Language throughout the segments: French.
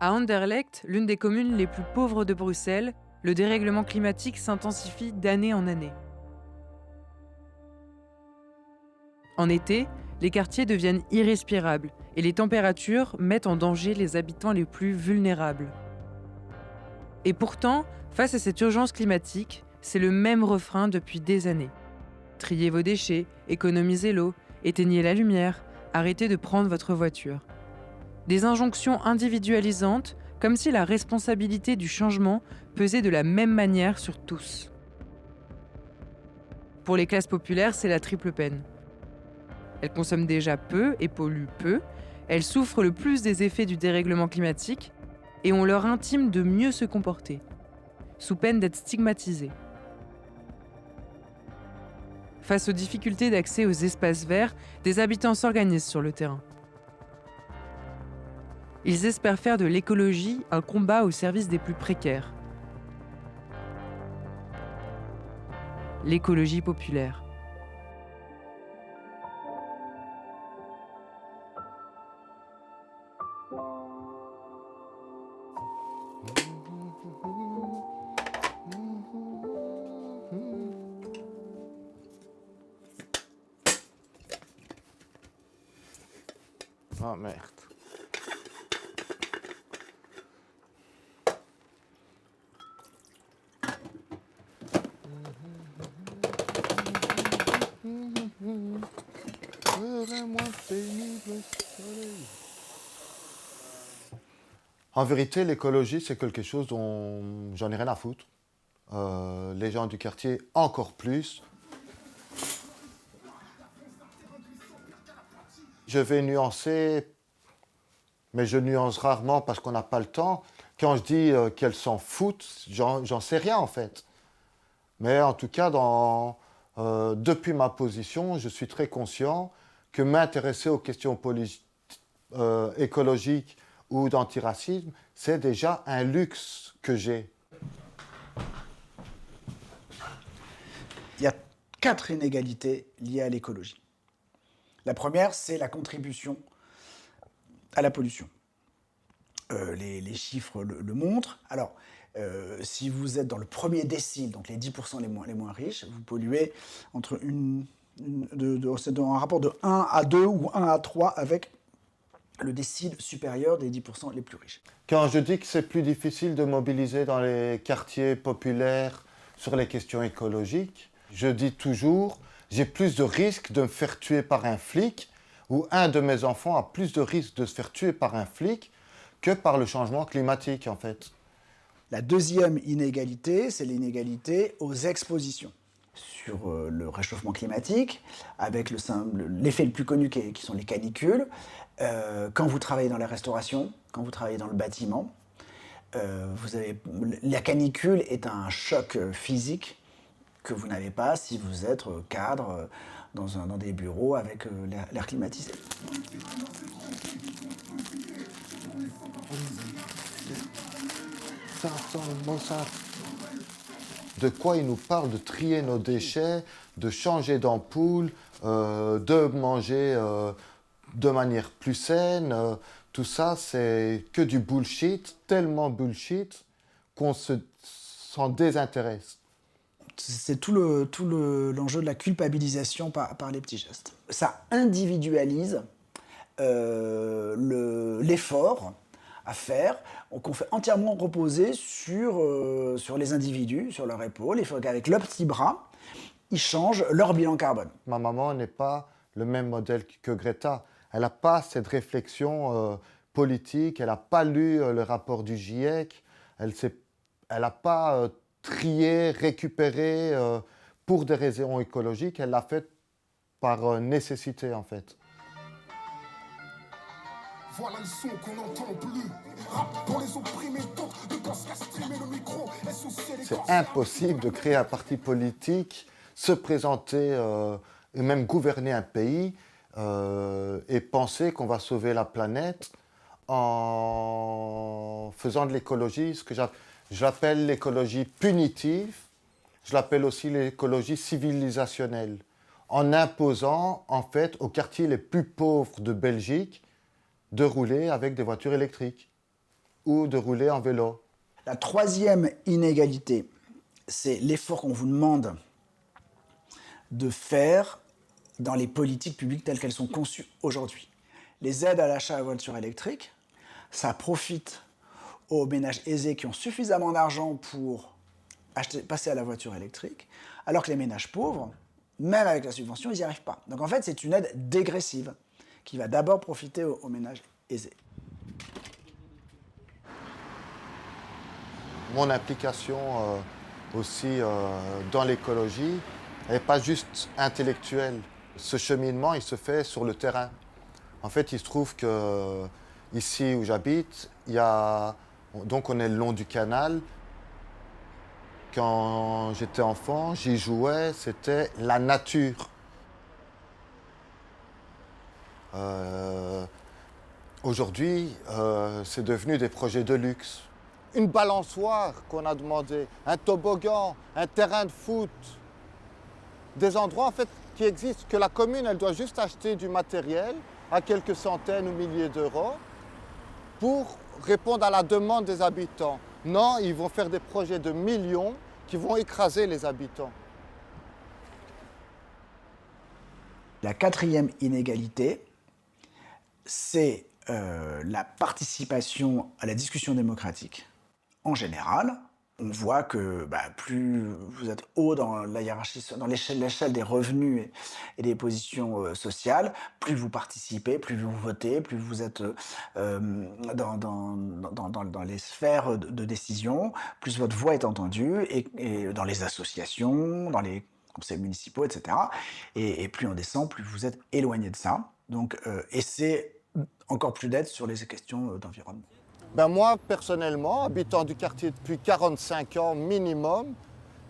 À Anderlecht, l'une des communes les plus pauvres de Bruxelles, le dérèglement climatique s'intensifie d'année en année. En été, les quartiers deviennent irrespirables et les températures mettent en danger les habitants les plus vulnérables. Et pourtant, face à cette urgence climatique, c'est le même refrain depuis des années. Triez vos déchets, économisez l'eau, éteignez la lumière, arrêtez de prendre votre voiture. Des injonctions individualisantes, comme si la responsabilité du changement pesait de la même manière sur tous. Pour les classes populaires, c'est la triple peine. Elles consomment déjà peu et polluent peu, elles souffrent le plus des effets du dérèglement climatique et on leur intime de mieux se comporter, sous peine d'être stigmatisées. Face aux difficultés d'accès aux espaces verts, des habitants s'organisent sur le terrain. Ils espèrent faire de l'écologie un combat au service des plus précaires. L'écologie populaire. Oh merde. En vérité, l'écologie, c'est quelque chose dont j'en ai rien à foutre. Les gens du quartier, encore plus. Je vais nuancer, mais je nuance rarement parce qu'on n'a pas le temps. Quand je dis qu'elles s'en foutent, j'en sais rien en fait. Mais en tout cas, depuis ma position, je suis très conscient que m'intéresser aux questions écologiques ou d'antiracisme, c'est déjà un luxe que j'ai. Il y a 4 inégalités liées à l'écologie. La première, c'est la contribution à la pollution. Les chiffres le montrent. Alors, si vous êtes dans le premier décile, donc les 10% les moins riches, vous polluez c'est dans un rapport de 1 à 2 ou 1 à 3 avec le décile supérieur des 10% les plus riches. Quand je dis que c'est plus difficile de mobiliser dans les quartiers populaires sur les questions écologiques, je dis toujours, j'ai plus de risques de me faire tuer par un flic, ou un de mes enfants a plus de risques de se faire tuer par un flic que par le changement climatique, en fait. La deuxième inégalité, c'est l'inégalité aux expositions. Sur le réchauffement climatique, avec l'effet le plus connu qui sont les canicules, quand vous travaillez dans la restauration, quand vous travaillez dans le bâtiment, la canicule est un choc physique que vous n'avez pas si vous êtes cadre dans des bureaux avec l'air climatisé. De quoi il nous parle de trier nos déchets, de changer d'ampoule, de manger de manière plus saine. Tout ça, c'est que du bullshit, tellement bullshit qu'on s'en désintéresse. C'est tout l'enjeu de la culpabilisation par les petits gestes. Ça individualise l'effort à faire, qu'on fait entièrement reposer sur les individus, sur leur épaule. Il faut qu'avec leur petit bras, ils changent leur bilan carbone. Ma maman n'est pas le même modèle que Greta. Elle n'a pas cette réflexion politique, elle n'a pas lu le rapport du GIEC, elle n'a pas trié, récupéré pour des raisons écologiques, elle l'a fait par nécessité en fait. Voilà le son qu'on n'entend plus. Rap pour les opprimés, d'autres ne pensent qu'à streamer le micro. C'est impossible de créer un parti politique, se présenter et même gouverner un pays et penser qu'on va sauver la planète en faisant de l'écologie, ce que j'appelle l'écologie punitive, je l'appelle aussi l'écologie civilisationnelle, en imposant en fait aux quartiers les plus pauvres de Belgique de rouler avec des voitures électriques. ou de rouler en vélo. La troisième inégalité, c'est l'effort qu'on vous demande de faire dans les politiques publiques telles qu'elles sont conçues aujourd'hui. Les aides à l'achat de voitures électriques, ça profite aux ménages aisés qui ont suffisamment d'argent pour passer à la voiture électrique, alors que les ménages pauvres, même avec la subvention, ils n'y arrivent pas. Donc en fait, c'est une aide dégressive qui va d'abord profiter aux ménages aisés. Mon implication aussi dans l'écologie, elle n'est pas juste intellectuelle. Ce cheminement, il se fait sur le terrain. En fait, il se trouve que ici où j'habite, donc on est le long du canal. Quand j'étais enfant, j'y jouais, c'était la nature. Aujourd'hui, c'est devenu des projets de luxe. Une balançoire qu'on a demandé, un toboggan, un terrain de foot. Des endroits en fait qui existent, que la commune elle doit juste acheter du matériel à quelques centaines ou milliers d'euros pour répondre à la demande des habitants. Non, ils vont faire des projets de millions qui vont écraser les habitants. La quatrième inégalité, c'est la participation à la discussion démocratique. En général, on voit que plus vous êtes haut dans la hiérarchie, dans l'échelle des revenus et des positions sociales, plus vous participez, plus vous votez, plus vous êtes dans les sphères de décision, plus votre voix est entendue, et dans les associations, dans les conseils municipaux, etc. Et plus on descend, plus vous êtes éloigné de ça. Donc, et c'est encore plus d'être sur les questions d'environnement. Moi, personnellement, habitant du quartier depuis 45 ans minimum,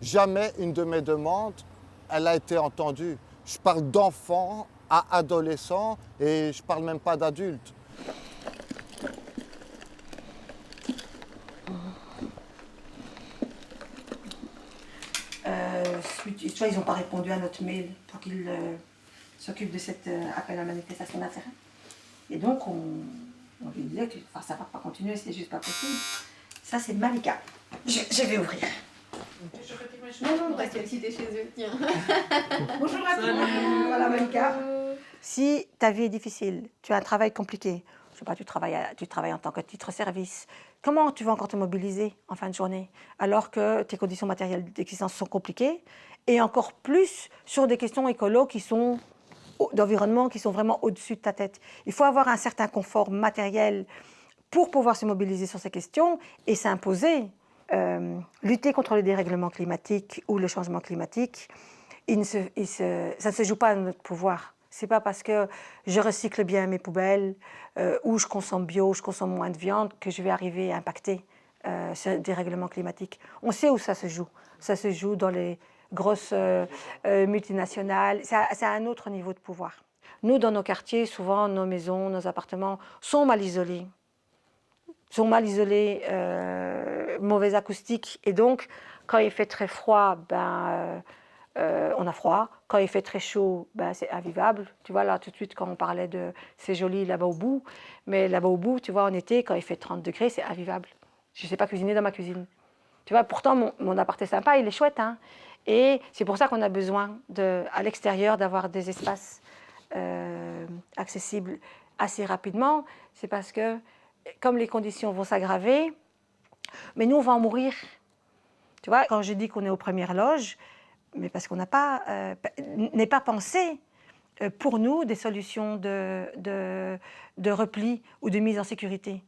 jamais une de mes demandes, elle a été entendue. Je parle d'enfants à adolescents et je parle même pas d'adultes. Tu vois, ils n'ont pas répondu à notre mail pour qu'ils s'occupent de cet appel à manifestation d'intérêt. Et donc, on lui disait que ça ne va pas continuer, c'est juste pas possible. Ça, c'est Malika. Je vais ouvrir. Non, parce que si t'es chez eux, tiens. Bonjour à tous. Voilà, Malika. Si ta vie est difficile, tu as un travail compliqué, je sais pas, tu travailles en tant que titre-service, comment tu vas encore te mobiliser en fin de journée alors que tes conditions matérielles d'existence sont compliquées et encore plus sur des questions écolo d'environnement qui sont vraiment au-dessus de ta tête. Il faut avoir un certain confort matériel pour pouvoir se mobiliser sur ces questions et s'imposer. Lutter contre le dérèglement climatique ou le changement climatique, ça ne se joue pas à notre pouvoir. C'est pas parce que je recycle bien mes poubelles ou je consomme bio, je consomme moins de viande que je vais arriver à impacter ce dérèglement climatique. On sait où ça se joue. Ça se joue dans les grosses multinationales. C'est à un autre niveau de pouvoir. Nous, dans nos quartiers, souvent, nos maisons, nos appartements sont mal isolés. Mauvaise acoustique. Et donc, quand il fait très froid, on a froid. Quand il fait très chaud, c'est invivable. Tu vois, là, tout de suite, quand on parlait de c'est joli là-bas au bout, mais là-bas au bout, tu vois, en été, quand il fait 30 degrés, c'est invivable. Je ne sais pas cuisiner dans ma cuisine. Tu vois, pourtant, mon appart est sympa, il est chouette, hein. Et c'est pour ça qu'on a besoin, à l'extérieur, d'avoir des espaces accessibles assez rapidement. C'est parce que, comme les conditions vont s'aggraver, mais nous, on va en mourir. Tu vois, quand je dis qu'on est aux premières loges, mais parce qu'on n'est pas pensé pour nous des solutions de repli ou de mise en sécurité.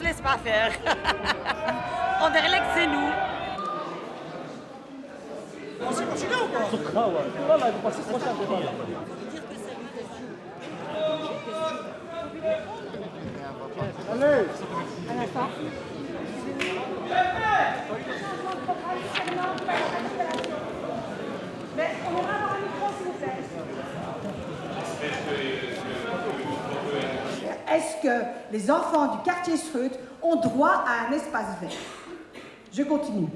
se laisse pas faire. Anderlecht, c'est nous. Est-ce que les enfants du quartier Schröd ont droit à un espace vert? Je continue.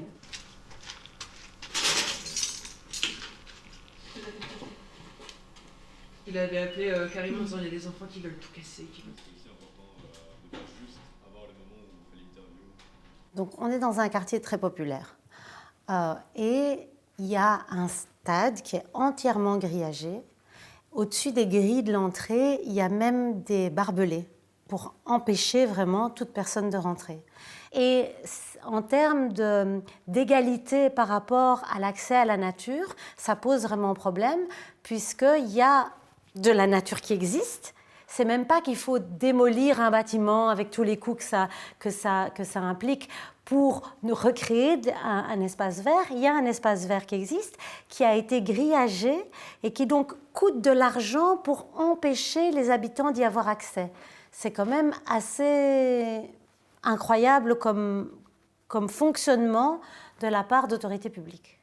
Il avait appelé carrément en disant il y a des enfants qui veulent tout casser. Donc on est dans un quartier très populaire et il y a un stade qui est entièrement grillagé. Au-dessus des grilles de l'entrée, il y a même des barbelés pour empêcher vraiment toute personne de rentrer. Et en termes d'égalité par rapport à l'accès à la nature, ça pose vraiment problème puisqu'il y a de la nature qui existe. C'est même pas qu'il faut démolir un bâtiment avec tous les coûts que ça implique pour nous recréer un espace vert. Il y a un espace vert qui existe, qui a été grillagé et qui donc coûte de l'argent pour empêcher les habitants d'y avoir accès. C'est quand même assez incroyable comme fonctionnement de la part d'autorités publiques.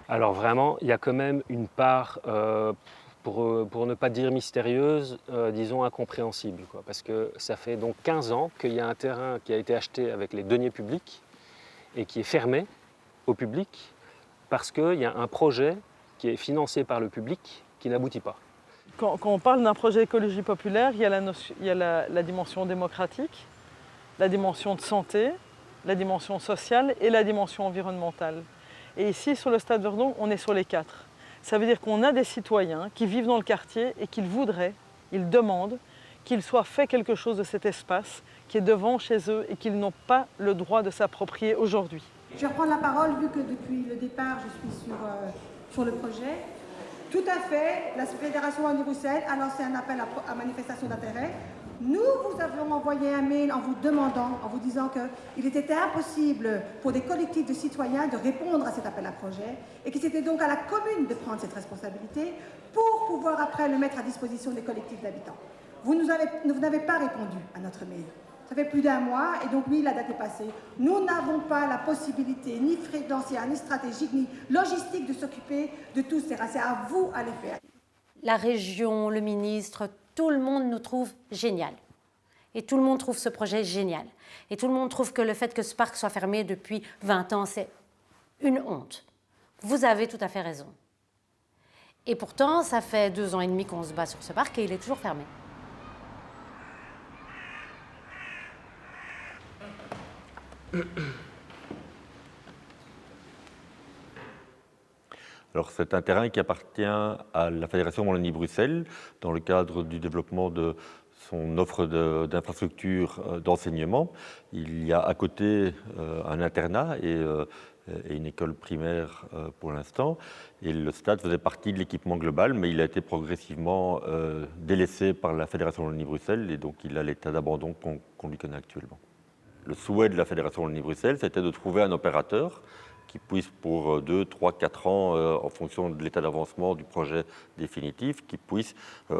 Alors vraiment, il y a quand même une part, pour ne pas dire mystérieuse, disons incompréhensible, quoi, parce que ça fait donc 15 ans qu'il y a un terrain qui a été acheté avec les deniers publics et qui est fermé au public parce qu'il y a un projet qui est financé par le public qui n'aboutit pas. Quand on parle d'un projet écologie populaire, il y a la dimension démocratique, la dimension de santé, la dimension sociale et la dimension environnementale. Et ici, sur le Stade Verdon, on est sur les 4. Ça veut dire qu'on a des citoyens qui vivent dans le quartier et qu'ils voudraient, ils demandent qu'il soit fait quelque chose de cet espace qui est devant chez eux et qu'ils n'ont pas le droit de s'approprier aujourd'hui. Je vais reprendre la parole vu que depuis le départ, je suis sur le projet. Tout à fait, la Fédération Wallonie-Bruxelles a lancé un appel à manifestation d'intérêt. Nous vous avons envoyé un mail en vous demandant, en vous disant qu'il était impossible pour des collectifs de citoyens de répondre à cet appel à projet et que c'était donc à la commune de prendre cette responsabilité pour pouvoir après le mettre à disposition des collectifs d'habitants. Vous n'avez pas répondu à notre mail. Ça fait plus d'un mois et donc oui, la date est passée. Nous n'avons pas la possibilité ni financière, ni stratégique, ni logistique de s'occuper de tous ces races. C'est à vous à les faire. La région, le ministre, tout le monde nous trouve génial. Et tout le monde trouve ce projet génial. Et tout le monde trouve que le fait que ce parc soit fermé depuis 20 ans, c'est une honte. Vous avez tout à fait raison. Et pourtant, ça fait 2 ans et demi qu'on se bat sur ce parc et il est toujours fermé. Alors c'est un terrain qui appartient à la Fédération Wallonie-Bruxelles dans le cadre du développement de son offre d'infrastructures d'enseignement. Il y a à côté un internat et une école primaire pour l'instant. Et le stade faisait partie de l'équipement global, mais il a été progressivement délaissé par la Fédération Wallonie-Bruxelles et donc il a l'état d'abandon qu'on lui connaît actuellement. Le souhait de la Fédération Wallonie-Bruxelles, c'était de trouver un opérateur qui puisse pour 2, 3, 4 ans, en fonction de l'état d'avancement du projet définitif, qui puisse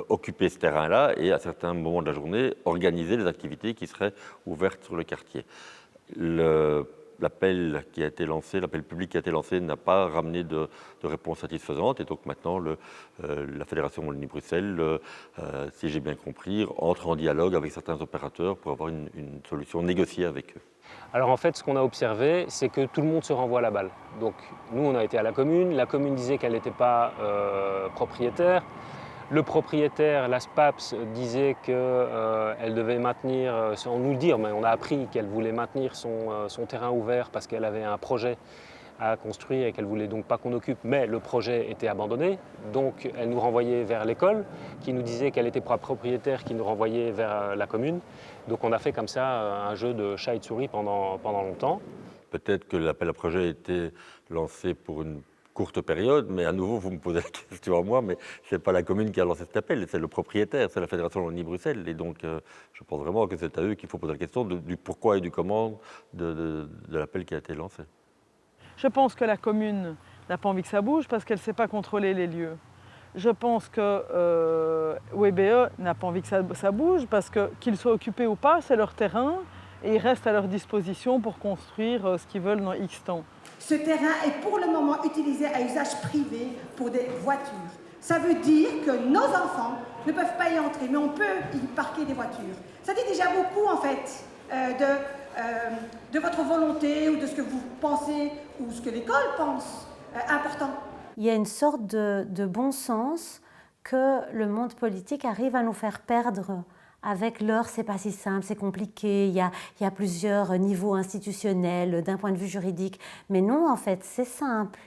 occuper ce terrain-là et à certains moments de la journée, organiser les activités qui seraient ouvertes sur le quartier. L'appel qui a été lancé, l'appel public qui a été lancé n'a pas ramené de réponse satisfaisante et donc maintenant la Fédération Wallonie-Bruxelles, si j'ai bien compris, entre en dialogue avec certains opérateurs pour avoir une solution négociée avec eux. Alors en fait, ce qu'on a observé, c'est que tout le monde se renvoie la balle. Donc nous, on a été à la commune disait qu'elle n'était pas propriétaire. Le propriétaire, la SPAPS, disait qu'elle devait maintenir, sans nous le dire, mais on a appris qu'elle voulait maintenir son terrain ouvert parce qu'elle avait un projet à construire et qu'elle ne voulait donc pas qu'on occupe, mais le projet était abandonné. Donc elle nous renvoyait vers l'école, qui nous disait qu'elle n'était pas propriétaire, qui nous renvoyait vers la commune. Donc on a fait comme ça un jeu de chat et de souris pendant longtemps. Peut-être que l'appel à projet a été lancé pour une courte période, mais à nouveau, vous me posez la question à moi, mais ce n'est pas la commune qui a lancé cet appel, c'est le propriétaire, c'est la Fédération Wallonie-Bruxelles. Et donc, je pense vraiment que c'est à eux qu'il faut poser la question du pourquoi et du comment de l'appel qui a été lancé. Je pense que la commune n'a pas envie que ça bouge parce qu'elle ne sait pas contrôler les lieux. Je pense que WBE n'a pas envie que ça bouge parce que qu'ils soient occupés ou pas, c'est leur terrain et ils restent à leur disposition pour construire ce qu'ils veulent dans X temps. Ce terrain est pour le moment utilisé à usage privé pour des voitures. Ça veut dire que nos enfants ne peuvent pas y entrer, mais on peut y parquer des voitures. Ça dit déjà beaucoup en fait de votre volonté ou de ce que vous pensez ou ce que l'école pense important. Il y a une sorte de bon sens que le monde politique arrive à nous faire perdre. Avec l'heure, c'est pas si simple, c'est compliqué, il y a plusieurs niveaux institutionnels, d'un point de vue juridique. Mais non, en fait, c'est simple.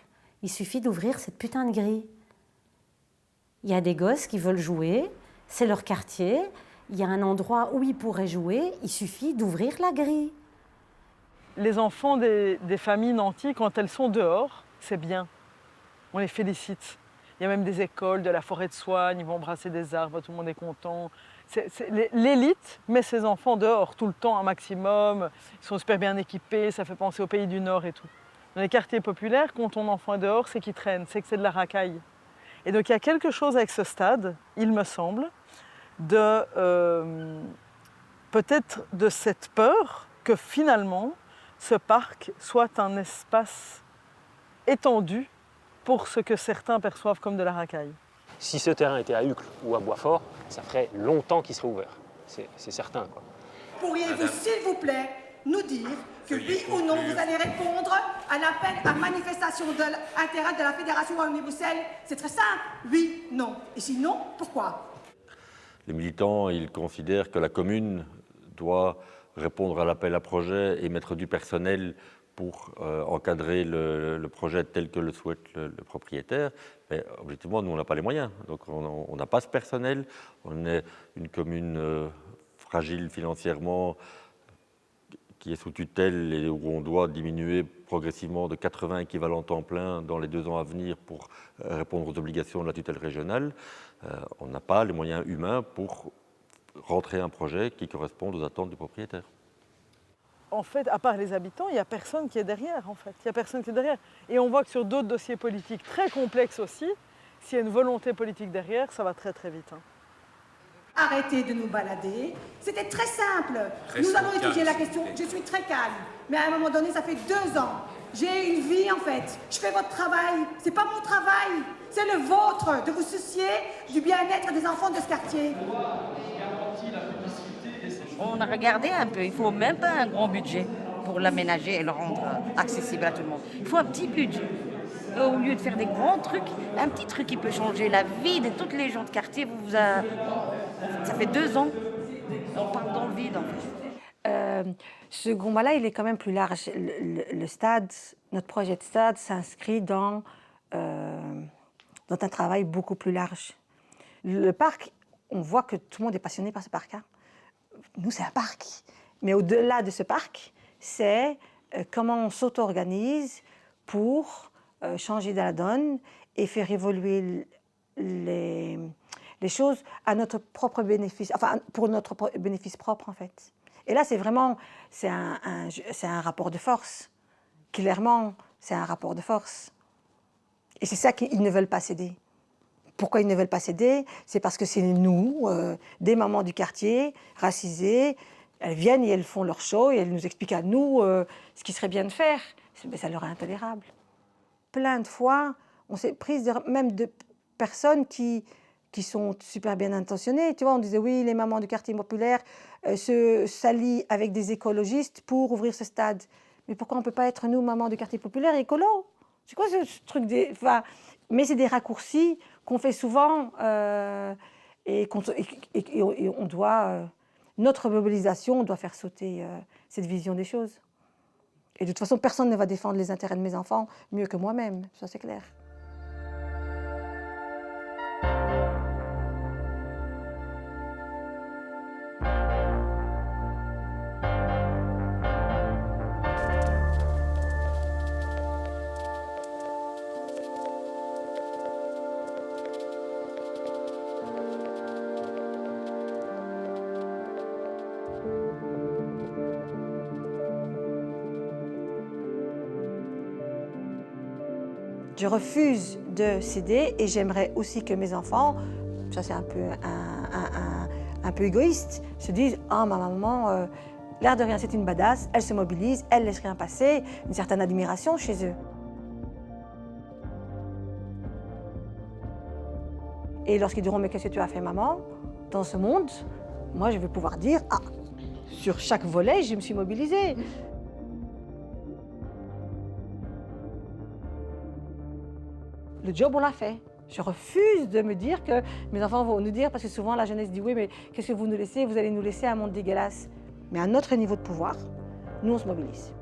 Il suffit d'ouvrir cette putain de grille. Il y a des gosses qui veulent jouer, c'est leur quartier, il y a un endroit où ils pourraient jouer, il suffit d'ouvrir la grille. Les enfants des familles nantis, quand elles sont dehors, c'est bien. On les félicite. Il y a même des écoles, de la forêt de Soigne, ils vont brasser des arbres, tout le monde est content. L'élite met ses enfants dehors tout le temps, un maximum. Ils sont super bien équipés, ça fait penser aux pays du Nord et tout. Dans les quartiers populaires, quand ton enfant est dehors, c'est qu'il traîne, c'est que c'est de la racaille. Et donc il y a quelque chose avec ce stade, il me semble, peut-être de cette peur que finalement, ce parc soit un espace étendu pour ce que certains perçoivent comme de la racaille. Si ce terrain était à Uccle ou à Boisfort, ça ferait longtemps qu'il serait ouvert. C'est certain, quoi. Pourriez-vous, s'il vous plaît, nous dire que oui ou non, vous allez répondre à l'appel à manifestation de l'intérêt de la Fédération Wallonie-Bruxelles? C'est très simple, oui, non. Et sinon, pourquoi? Les militants, ils considèrent que la commune doit répondre à l'appel à projet et mettre du personnel pour encadrer le projet tel que le souhaite le propriétaire. Mais objectivement, nous, on n'a pas les moyens. Donc, on n'a pas ce personnel. On est une commune fragile financièrement, qui est sous tutelle et où on doit diminuer progressivement de 80 équivalents temps plein dans les 2 ans à venir pour répondre aux obligations de la tutelle régionale. On n'a pas les moyens humains pour rentrer un projet qui corresponde aux attentes du propriétaire. En fait, à part les habitants, il n'y a personne qui est derrière, en fait. Il n'y a personne qui est derrière. Et on voit que sur d'autres dossiers politiques très complexes aussi, s'il y a une volonté politique derrière, ça va très très vite. Arrêtez de nous balader. C'était très simple. Nous allons étudier la question. Je suis très calme. Mais à un moment donné, ça fait 2 ans. J'ai une vie, en fait. Je fais votre travail. C'est pas mon travail. C'est le vôtre de vous soucier du bien-être des enfants de ce quartier. On a regardé un peu. Il ne faut même pas un grand budget pour l'aménager et le rendre accessible à tout le monde. Il faut un petit budget. Au lieu de faire des grands trucs, un petit truc qui peut changer la vie de toutes les gens de quartier. Ça fait 2 ans. On part dans le vide, en fait. Ce combat-là, il est quand même plus large. Le stade, notre projet de stade s'inscrit dans un travail beaucoup plus large. Le parc, on voit que tout le monde est passionné par ce parc. Nous, c'est un parc. Mais au-delà de ce parc, c'est comment on s'auto-organise pour changer de la donne et faire évoluer les choses à notre propre bénéfice, enfin pour notre bénéfice propre en fait. Et là, c'est vraiment, c'est un rapport de force. Clairement, c'est un rapport de force. Et c'est ça qu'ils ne veulent pas céder. Pourquoi ils ne veulent pas céder? C'est parce que c'est nous, des mamans du quartier, racisées, elles viennent et elles font leur show et elles nous expliquent à nous ce qui serait bien de faire. Mais ça leur est intolérable. Plein de fois, on s'est prise même de personnes qui sont super bien intentionnées. Tu vois, on disait oui, les mamans du quartier populaire se s'allient avec des écologistes pour ouvrir ce stade. Mais pourquoi on ne peut pas être, nous, mamans du quartier populaire, écolo? C'est quoi ce truc mais c'est des raccourcis qu'on fait souvent et on doit... notre mobilisation doit faire sauter cette vision des choses. Et de toute façon, personne ne va défendre les intérêts de mes enfants mieux que moi-même, ça c'est clair. Je refuse de céder et j'aimerais aussi que mes enfants, ça c'est un peu égoïste, se disent « Ah, ma maman, l'air de rien, c'est une badass, elle se mobilise, elle laisse rien passer », une certaine admiration chez eux. Et lorsqu'ils diront « Mais qu'est-ce que tu as fait, maman ?» dans ce monde, moi je vais pouvoir dire « Ah, sur chaque volet, je me suis mobilisée ». Le job, on l'a fait. Je refuse de me dire que mes enfants vont nous dire, parce que souvent la jeunesse dit oui, mais qu'est-ce que vous nous laissez? Vous allez nous laisser un monde dégueulasse. Mais à notre niveau de pouvoir, nous, on se mobilise.